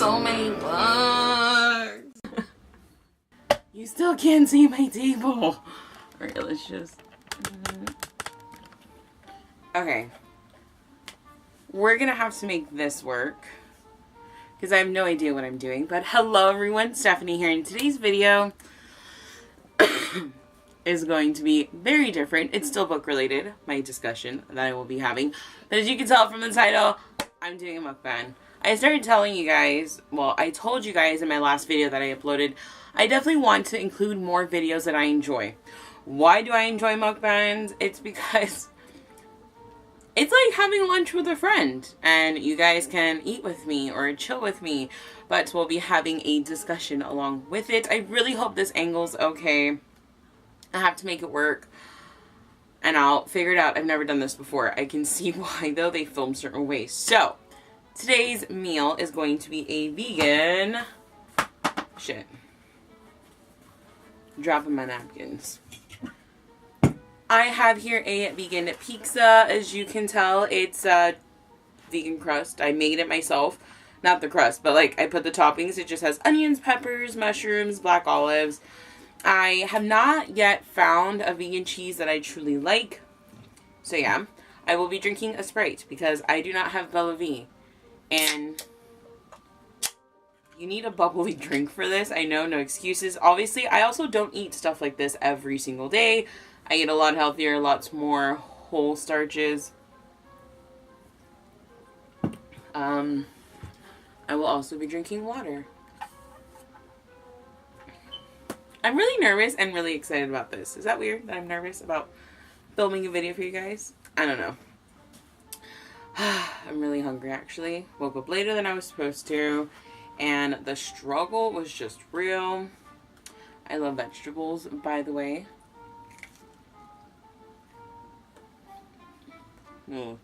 so many bugs. You still can't see my table. Alright, let's just... Okay. We're gonna have to make this work, because I have no idea what I'm doing. But hello everyone, Stephanie here. In today's video is going to be very different. It's still book related, my discussion that I will be having. But as you can tell from the title, I'm doing a mukbang. I started telling you guys, well, I told you guys in my last video that I uploaded, I definitely want to include more videos that I enjoy. Why do I enjoy mukbangs? It's because it's like having lunch with a friend, and you guys can eat with me or chill with me, but we'll be having a discussion along with it. I really hope this angle's okay. I have to make it work, and I'll figure it out. I've never done this before. I can see why, though, they film certain ways. So, today's meal is going to be a vegan... Shit. Dropping my napkins. I have here a vegan pizza. As you can tell, it's a vegan crust. I made it myself. Not the crust, but like I put the toppings. It just has onions, peppers, mushrooms, black olives. I have not yet found a vegan cheese that I truly like. So yeah, I will be drinking a Sprite because I do not have Bella V. And you need a bubbly drink for this. I know, no excuses. Obviously, I also don't eat stuff like this every single day. I eat a lot healthier, lots more whole starches. I will also be drinking water. I'm really nervous and really excited about this. Is that weird that I'm nervous about filming a video for you guys? I don't know. I'm really hungry, actually. Woke up later than I was supposed to, and the struggle was just real. I love vegetables, by the way. Mm.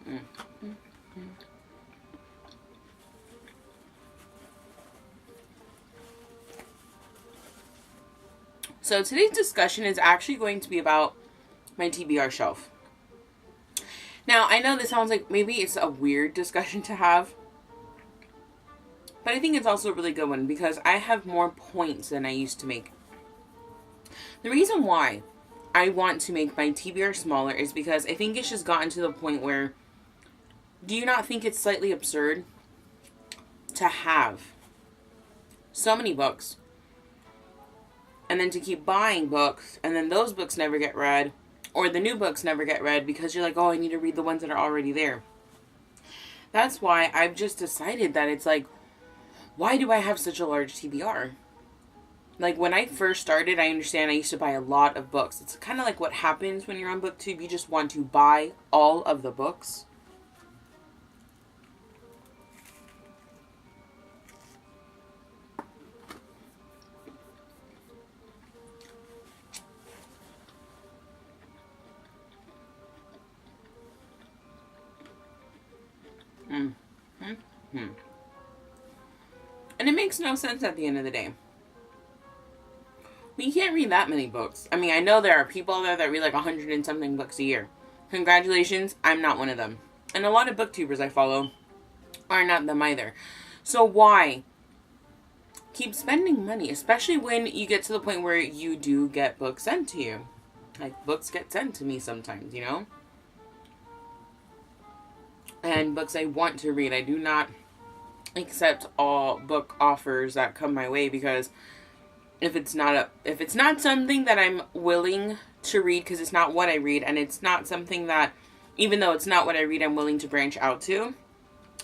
Mm. Mm. Mm. So today's discussion is actually going to be about my TBR shelf. Now, I know this sounds like maybe it's a weird discussion to have, but I think it's also a really good one because I have more points than I used to make. The reason why I want to make my TBR smaller is because I think it's just gotten to the point where, do you not think it's slightly absurd to have so many books and then to keep buying books and then those books never get read or the new books never get read because you're like, oh, I need to read the ones that are already there. That's why I've just decided that it's like, why do I have such a large TBR? Like, when I first started, I understand I used to buy a lot of books. It's kind of like what happens when you're on BookTube. You just want to buy all of the books. And it makes no sense at the end of the day. You can't read that many books. I mean, I know there are people out there that read like 100 and something books a year. Congratulations, I'm not one of them. And a lot of booktubers I follow are not them either. So why keep spending money? Especially when you get to the point where you do get books sent to you. Like, books get sent to me sometimes, you know? And books I want to read. I do not accept all book offers that come my way because if it's not something that I'm willing to read because it's not what I read, and it's not something that, even though it's not what I read, I'm willing to branch out to,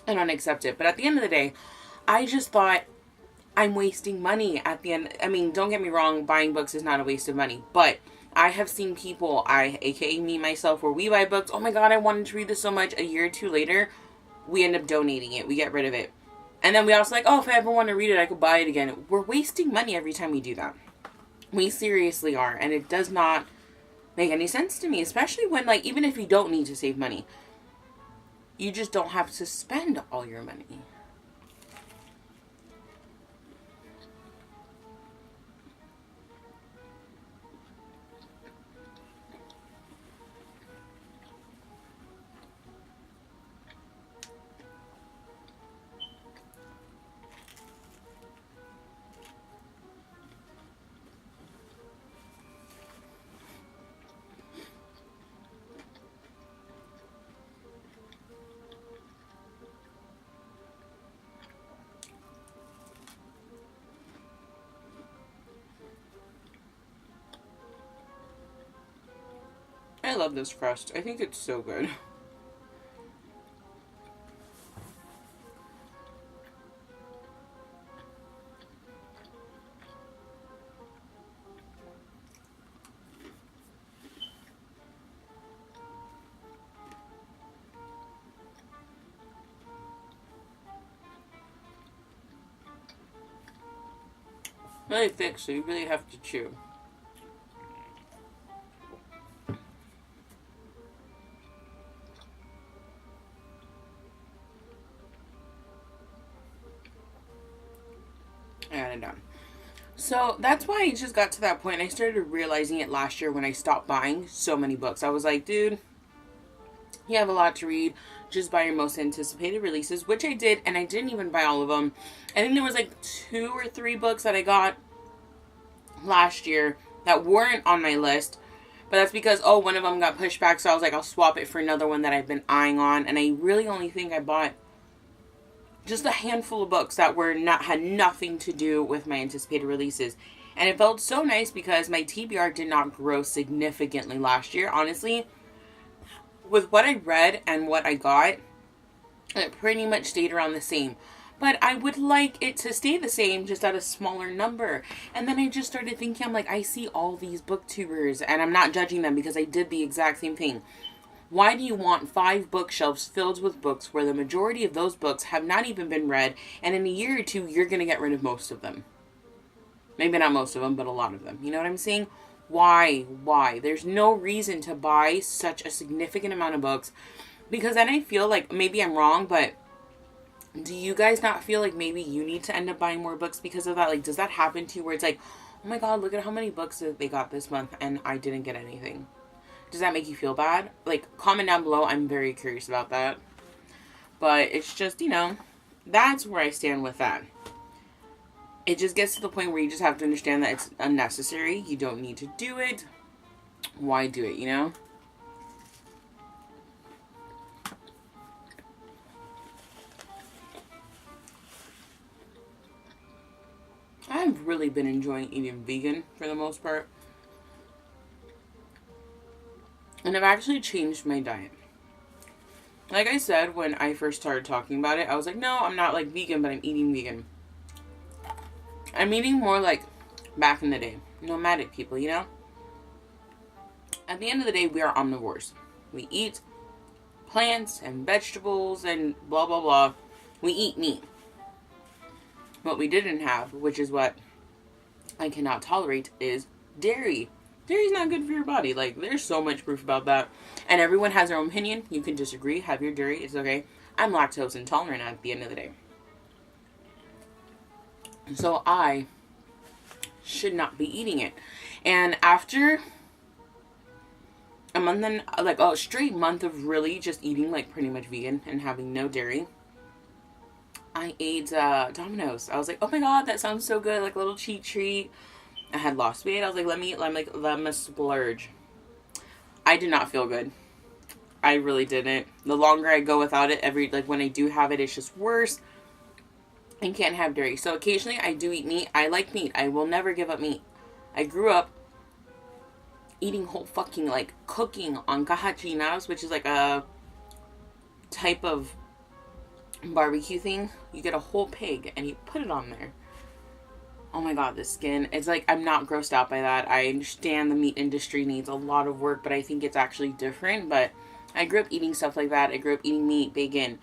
I don't accept it. But at the end of the day, I just thought I'm wasting money at the end. I mean, don't get me wrong, buying books is not a waste of money, but I have seen people, aka me, myself, where we buy books, oh my god, I wanted to read this so much, a year or two later, we end up donating it, we get rid of it. And then we also like, oh, if I ever want to read it, I could buy it again. We're wasting money every time we do that. We seriously are. And it does not make any sense to me. Especially when, like, even if you don't need to save money, you just don't have to spend all your money. I love this crust. I think it's so good. Really thick, so you really have to chew. I got it done. So that's why I just got to that point. I started realizing it last year when I stopped buying so many books. I was like, dude, you have a lot to read. Just buy your most anticipated releases, which I did, and I didn't even buy all of them. I think there was like 2 or 3 books that I got last year that weren't on my list, but that's because one of them got pushed back, so I was like, I'll swap it for another one that I've been eyeing on. And I really only think I bought just a handful of books that had nothing to do with my anticipated releases. And it felt so nice because my TBR did not grow significantly last year. Honestly, with what I read and what I got, it pretty much stayed around the same. But I would like it to stay the same, just at a smaller number. And then I just started thinking, I'm like, I see all these booktubers, and I'm not judging them because I did the exact same thing. Why do you want 5 bookshelves filled with books where the majority of those books have not even been read, and in a year or 2, you're going to get rid of most of them? Maybe not most of them, but a lot of them. You know what I'm saying? Why? There's no reason to buy such a significant amount of books, because then I feel like, maybe I'm wrong, but do you guys not feel like maybe you need to end up buying more books because of that? Like, does that happen to you where it's like, oh my god, look at how many books that they got this month and I didn't get anything? Does that make you feel bad? Like, comment down below. I'm very curious about that. But it's just, that's where I stand with that. It just gets to the point where you just have to understand that it's unnecessary. You don't need to do it. Why do it, I've really been enjoying eating vegan for the most part. And I've actually changed my diet. Like I said, when I first started talking about it, I was like, no, I'm not like vegan, but I'm eating vegan. I'm eating more like back in the day. Nomadic people, At the end of the day, we are omnivores. We eat plants and vegetables and blah, blah, blah. We eat meat. What we didn't have, which is what I cannot tolerate, is dairy. Dairy's not good for your body. Like, there's so much proof about that. And everyone has their own opinion. You can disagree. Have your dairy. It's okay. I'm lactose intolerant at the end of the day. So I should not be eating it. And after a month and like a straight month of really just eating like pretty much vegan and having no dairy, I ate Domino's. I was like, oh my god, that sounds so good, like a little cheat treat. I had lost weight. I was like, let me splurge. I did not feel good. I really didn't. The longer I go without it, when I do have it, it's just worse. I can't have dairy. So occasionally I do eat meat. I like meat. I will never give up meat. I grew up eating whole fucking, cooking on cajachinas, which is like a type of barbecue thing. You get a whole pig and you put it on there. Oh my god, the skin. It's like, I'm not grossed out by that. I understand the meat industry needs a lot of work, but I think it's actually different. But I grew up eating stuff like that. I grew up eating meat, bacon,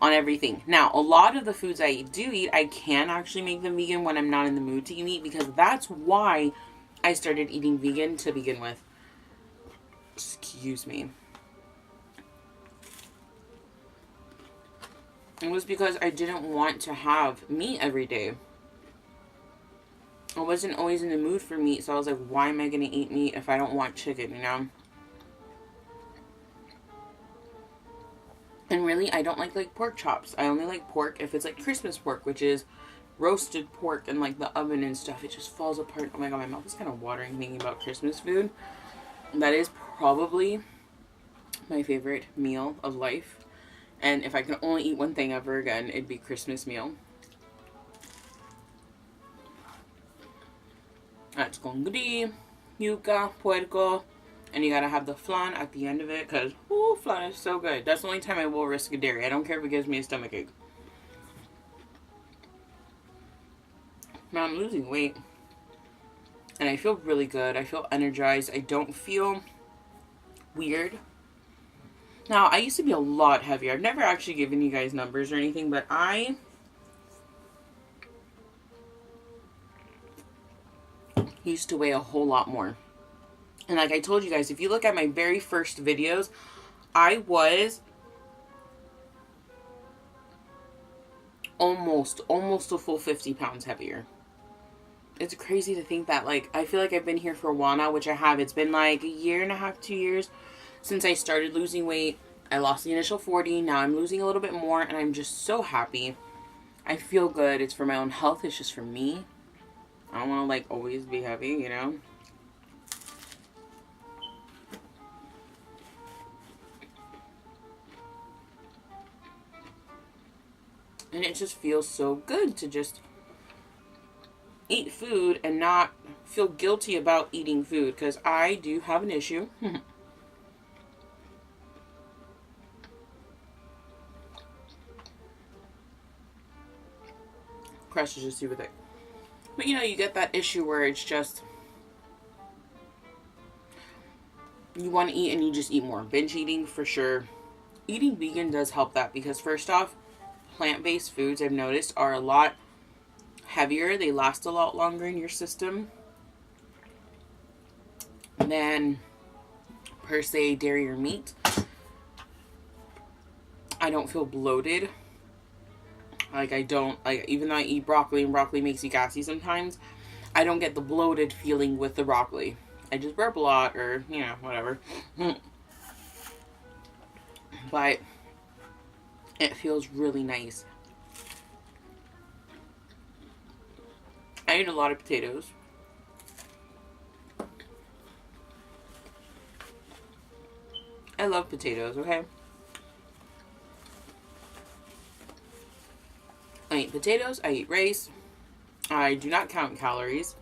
on everything. Now, a lot of the foods I do eat, I can actually make them vegan when I'm not in the mood to eat meat, because that's why I started eating vegan to begin with. Excuse me. It was because I didn't want to have meat every day. I wasn't always in the mood for meat, so I was like, why am I going to eat meat if I don't want chicken, And really, I don't like pork chops. I only like pork if it's like Christmas pork, which is roasted pork in like the oven and stuff. It just falls apart. Oh my god, my mouth is kind of watering thinking about Christmas food. That is probably my favorite meal of life. And if I can only eat one thing ever again, it'd be Christmas meal. That's congri, yuca, puerco, And you gotta have the flan at the end of it, because, ooh, flan is so good. That's the only time I will risk a dairy. I don't care if it gives me a stomachache. Now I'm losing weight. And I feel really good. I feel energized. I don't feel weird. Now, I used to be a lot heavier. I've never actually given you guys numbers or anything, but I used to weigh a whole lot more. And like I told you guys, if you look at my very first videos, I was almost a full 50 pounds heavier. It's crazy to think that, like, I feel like I've been here for a while now, which I have. It's been like a year and a half, 2 years since I started losing weight. I lost the initial 40. Now I'm losing a little bit more, and I'm just so happy. I feel good. It's for my own health. It's just for me. I don't want to, like, always be heavy, you know? And it just feels so good to just eat food and not feel guilty about eating food, because I do have an issue. Crust is just super thick. But you know, you get that issue where it's just, you want to eat and you just eat more. Binge eating for sure. Eating vegan does help that, because first off, plant-based foods I've noticed are a lot heavier. They last a lot longer in your system than per se dairy or meat. I don't feel bloated. Like, I don't, like, even though I eat broccoli and broccoli makes you gassy sometimes, I don't get the bloated feeling with the broccoli. I just burp a lot, or, you know, whatever. But it feels really nice. I eat a lot of potatoes. I love potatoes, okay? I eat potatoes, I eat rice. I do not count calories.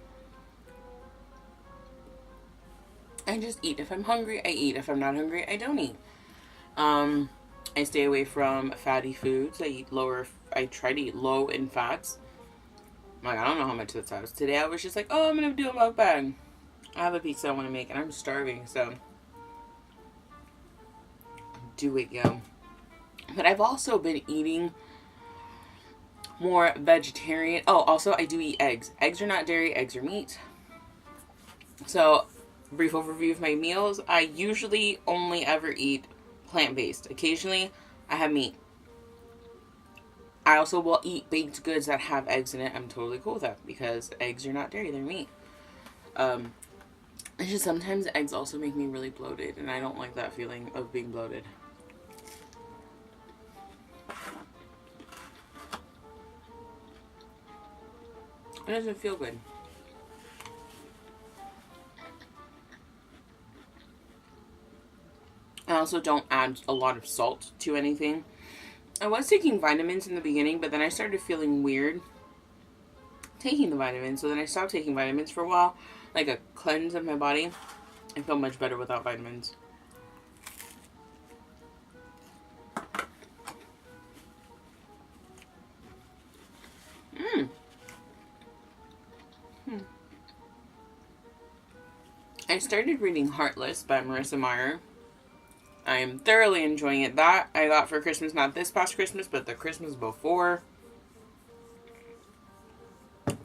I just eat. If I'm hungry, I eat. If I'm not hungry, I don't eat. I stay away from fatty foods. I try to eat low in fats. Like, I don't know how much this was. Today I was just like, oh, I'm going to do a mukbang. I have a pizza I want to make, and I'm starving, so do it, yo. But I've also been eating more vegetarian. Oh, also, I do eat eggs. Eggs are not dairy. Eggs are meat. So, brief overview of my meals. I usually only ever eat plant-based. Occasionally, I have meat. I also will eat baked goods that have eggs in it. I'm totally cool with that, because eggs are not dairy. They're meat. It's just sometimes eggs also make me really bloated, and I don't like that feeling of being bloated. It doesn't feel good. I also don't add a lot of salt to anything. I was taking vitamins in the beginning, but then I started feeling weird taking the vitamins. So then I stopped taking vitamins for a while, like a cleanse of my body. I feel much better without vitamins. I started reading Heartless by Marissa Meyer. I am thoroughly enjoying it. That I got for Christmas, not this past Christmas, but the Christmas before.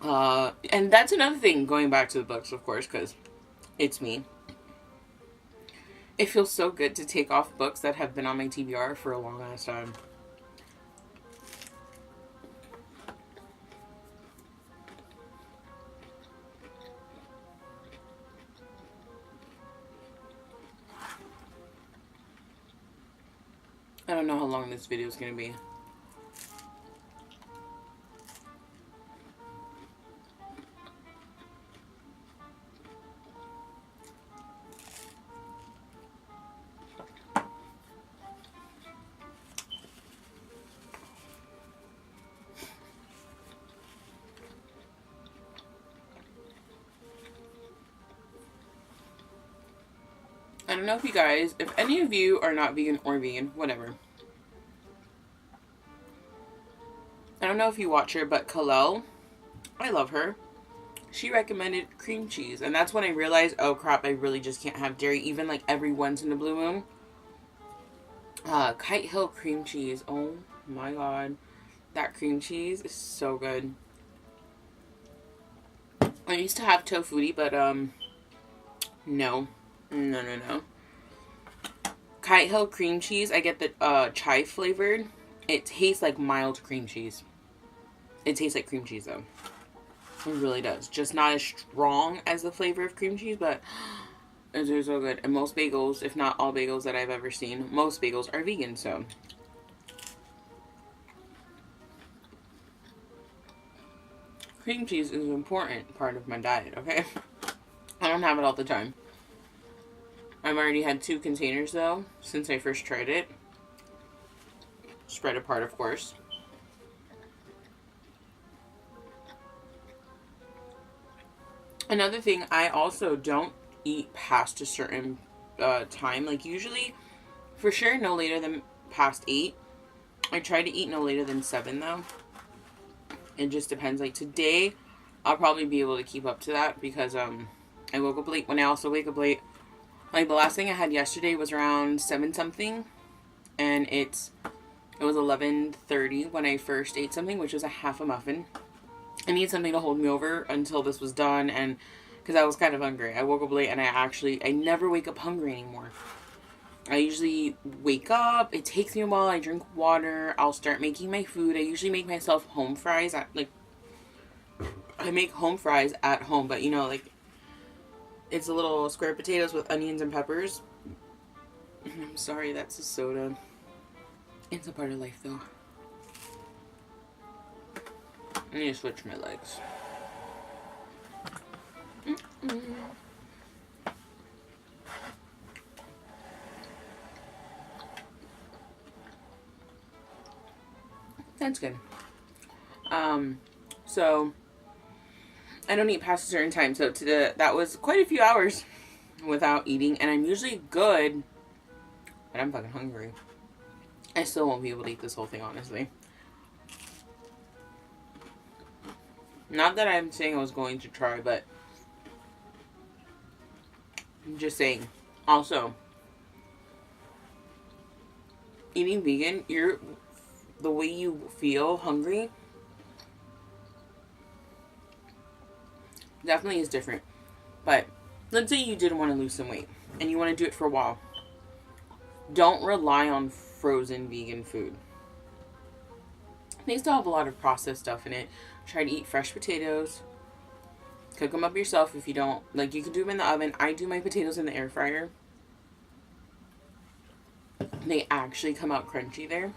And that's another thing, going back to the books, of course, because it's me. It feels so good to take off books that have been on my TBR for a long ass time. I don't know how long this video is going to be. don't know if you guys, if any of you are not vegan or vegan, whatever. I don't know if you watch her, but Kalel, I love her. She recommended cream cheese, and that's when I realized, oh crap, I really just can't have dairy, even like every once in a blue moon. Kite Hill cream cheese, oh my god, that cream cheese is so good. I used to have tofuti, but no. Kite Hill cream cheese, I get the chai flavored. It tastes like mild cream cheese. It tastes like cream cheese though. It really does. Just not as strong as the flavor of cream cheese, but it's so good. And most bagels, if not all bagels that I've ever seen, most bagels are vegan, so. Cream cheese is an important part of my diet, okay? I don't have it all the time. I've already had 2 containers though, since I first tried it. Spread apart, of course. Another thing, I also don't eat past a certain time. Like usually, for sure, no later than past 8. I try to eat no later than 7 though. It just depends. Like today, I'll probably be able to keep up to that because I woke up late. When I also wake up late, like the last thing I had yesterday was around 7 something, and it was 11:30 when I first ate something, which was a half a muffin. I need something to hold me over until this was done, and because I was kind of hungry. I woke up late, and I never wake up hungry anymore. I usually wake up, it takes me a while, I drink water, I'll start making my food. I usually make myself home fries. I make home fries at home, but you know, like, it's a little square potatoes with onions and peppers. I'm sorry, that's a soda. It's a part of life, though. I need to switch my legs. That's good. So I don't eat past a certain time. So that was quite a few hours without eating, and I'm usually good, but I'm fucking hungry. I still won't be able to eat this whole thing, honestly. Not that I'm saying I was going to try, but I'm just saying. Also, eating vegan, the way you feel hungry definitely is different. But let's say you did want to lose some weight and you want to do it for a while. Don't rely on frozen vegan food. They still have a lot of processed stuff in it. Try to eat fresh potatoes. Cook them up yourself if you don't. Like, you can do them in the oven. I do my potatoes in the air fryer. They actually come out crunchy there.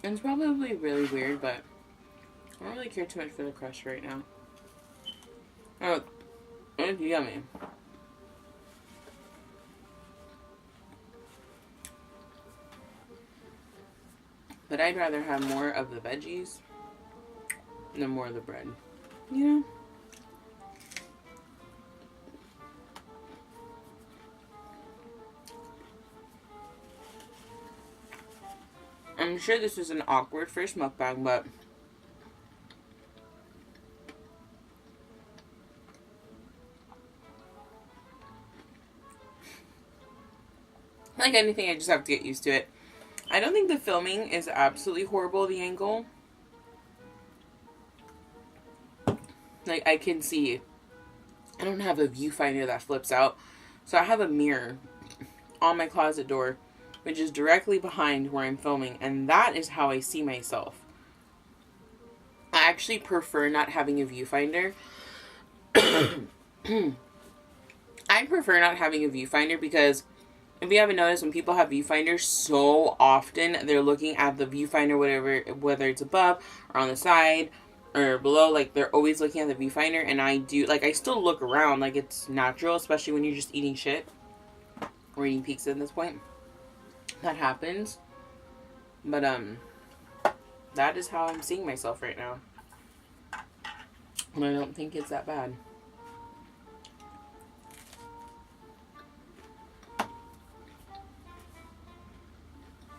It's probably really weird, but I don't really care too much for the crust right now. Oh, it's yummy. But I'd rather have more of the veggies than more of the bread. You know? I'm sure this is an awkward first mukbang, but like anything, I just have to get used to it. I don't think the filming is absolutely horrible, the angle. Like, I can see. I don't have a viewfinder that flips out. So I have a mirror on my closet door, which is directly behind where I'm filming. And that is how I see myself. I actually prefer not having a viewfinder. I prefer not having a viewfinder because if you haven't noticed, when people have viewfinders, so often they're looking at the viewfinder, whether it's above or on the side or below, like they're always looking at the viewfinder. And I still look around, like it's natural, especially when you're just eating shit or eating pizza at this point. that happens. But that is how I'm seeing myself right now. And I don't think it's that bad.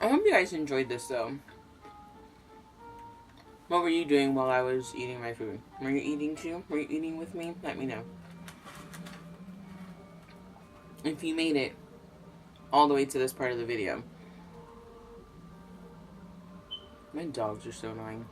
I hope you guys enjoyed this though. What were you doing while I was eating my food? Were you eating too? Were you eating with me? Let me know. If you made it all the way to this part of the video. My dogs are so annoying.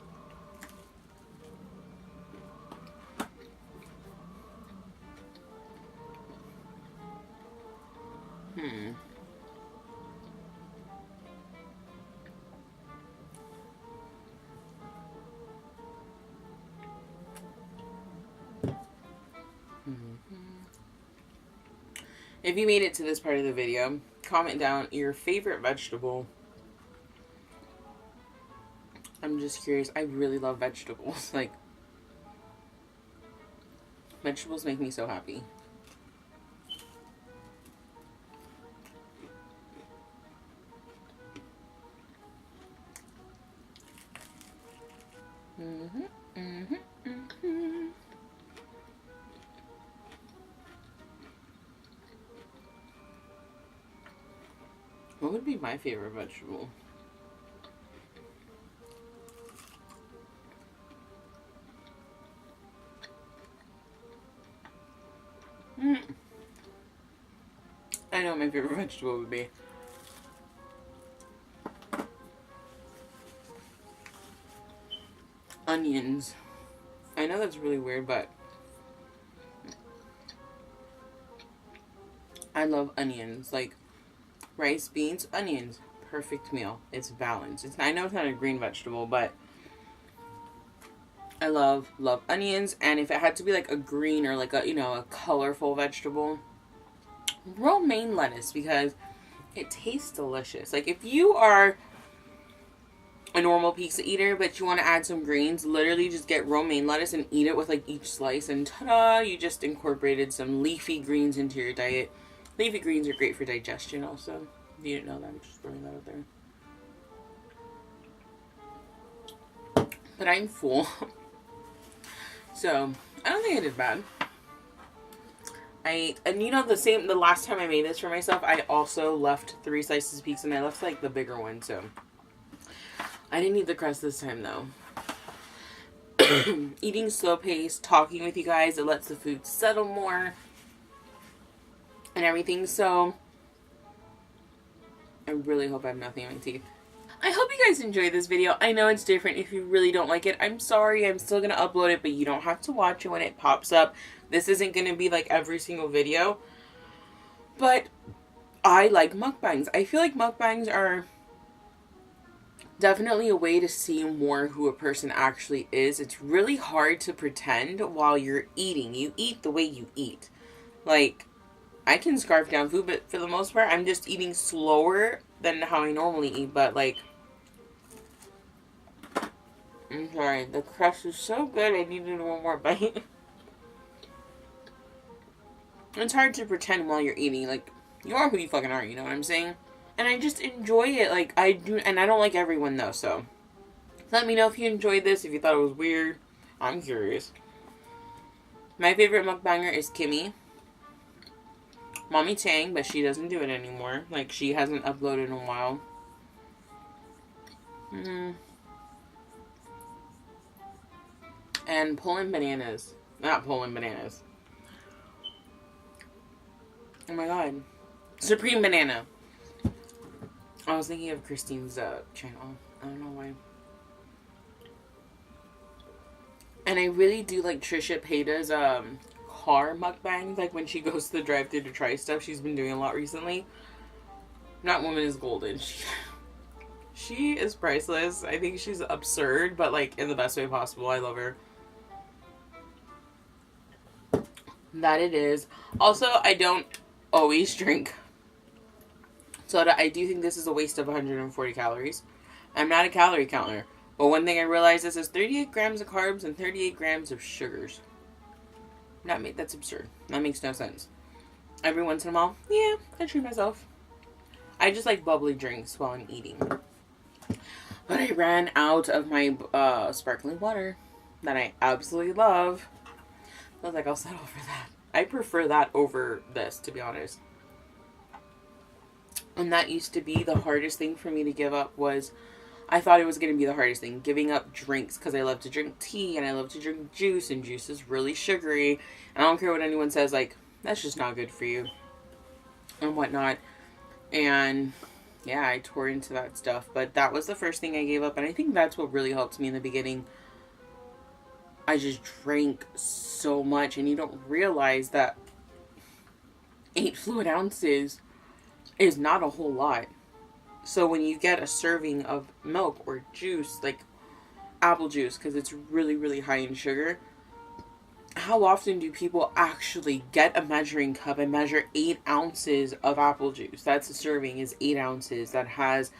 If you made it to this part of the video, comment down your favorite vegetable. I'm just curious. I really love vegetables. Like, vegetables make me so happy. What would be my favorite vegetable? I know what my favorite vegetable would be. Onions. I know that's really weird, but I love onions. Like, rice, beans, onions. Perfect meal. It's balanced. I know it's not a green vegetable, but I love onions. And if it had to be like a green or like a, you know, a colorful vegetable, romaine lettuce, because it tastes delicious. Like, if you are a normal pizza eater but you want to add some greens, literally just get romaine lettuce and eat it with like each slice, and ta-da, you just incorporated some leafy greens into your diet. Leafy greens are great for digestion also. If you didn't know that, I'm just throwing that out there. But I'm full. So, I don't think I did bad. And you know, the last time I made this for myself, I also left 3 slices of pizza, and I left like the bigger one, so I didn't eat the crust this time though. Eating slow pace, talking with you guys, it lets the food settle more and everything, so I really hope I have nothing in my teeth. I hope you guys enjoyed this video. I know it's different. If you really don't like it, I'm sorry. I'm still going to upload it, but you don't have to watch it when it pops up. This isn't going to be like every single video. But I like mukbangs. I feel like mukbangs are definitely a way to see more who a person actually is. It's really hard to pretend while you're eating. You eat the way you eat. Like, I can scarf down food, but for the most part, I'm just eating slower than how I normally eat. But, like, I'm sorry, the crust is so good, I needed one more bite. It's hard to pretend while you're eating. Like, you are who you fucking are, you know what I'm saying? And I just enjoy it. Like, I do, and I don't like everyone, though, so let me know if you enjoyed this, if you thought it was weird. I'm curious. My favorite mukbanger is Kimmy. Mommy Tang, but she doesn't do it anymore. Like, she hasn't uploaded in a while. And Pulling Bananas. Not Pulling Bananas. Oh my god. Supreme Banana. I was thinking of Christine's channel. I don't know why. And I really do like Trisha Payta's car mukbang. Like when she goes to the drive-thru to try stuff. She's been doing a lot recently. That woman is golden. She is priceless. I think she's absurd, but like in the best way possible. I love her. That it is. Also, I don't always drink soda. I do think this is a waste of 140 calories. I'm not a calorie counter. But one thing I realized is there's 38 grams of carbs and 38 grams of sugars. That's absurd. That makes no sense. Every once in a while, yeah, I treat myself. I just like bubbly drinks while I'm eating. But I ran out of my sparkling water that I absolutely love. I was like, I'll settle for that. I prefer that over this, to be honest. And that used to be the hardest thing for me to give up. Was I thought it was going to be the hardest thing, giving up drinks, because I love to drink tea and I love to drink juice, and juice is really sugary. And I don't care what anyone says, like, that's just not good for you and whatnot. And yeah, I tore into that stuff, but that was the first thing I gave up. And I think that's what really helped me in the beginning. I just drank so much, and you don't realize that 8 fluid ounces is not a whole lot. So when you get a serving of milk or juice, like apple juice, because it's really, really high in sugar, how often do people actually get a measuring cup and measure 8 ounces of apple juice? That's a serving, is 8 ounces. That has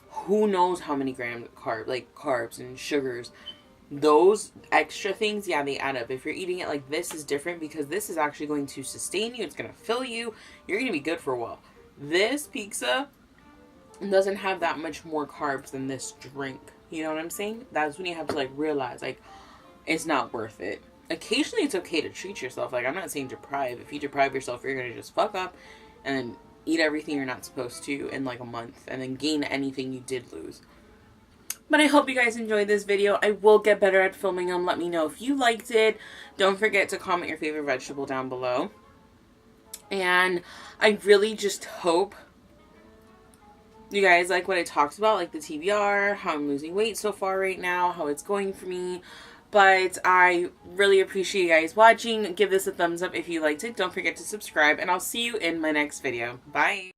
who knows how many grams of carbs and sugars. Those extra things, yeah, they add up. If you're eating it like this, is different, because this is actually going to sustain you. It's going to fill you. You're going to be good for a while. This pizza doesn't have that much more carbs than this drink. You know what I'm saying? That's when you have to like realize, like, it's not worth it. Occasionally it's okay to treat yourself. Like, I'm not saying deprive. If you deprive yourself, you're gonna just fuck up and then eat everything you're not supposed to in like a month, and then gain anything you did lose. But I hope you guys enjoyed this video. I will get better at filming them. Let me know if you liked it. Don't forget to comment your favorite vegetable down below. And I really just hope you guys like what I talked about, like the TBR, how I'm losing weight so far right now, how it's going for me. But I really appreciate you guys watching. Give this a thumbs up if you liked it. Don't forget to subscribe, and I'll see you in my next video. Bye!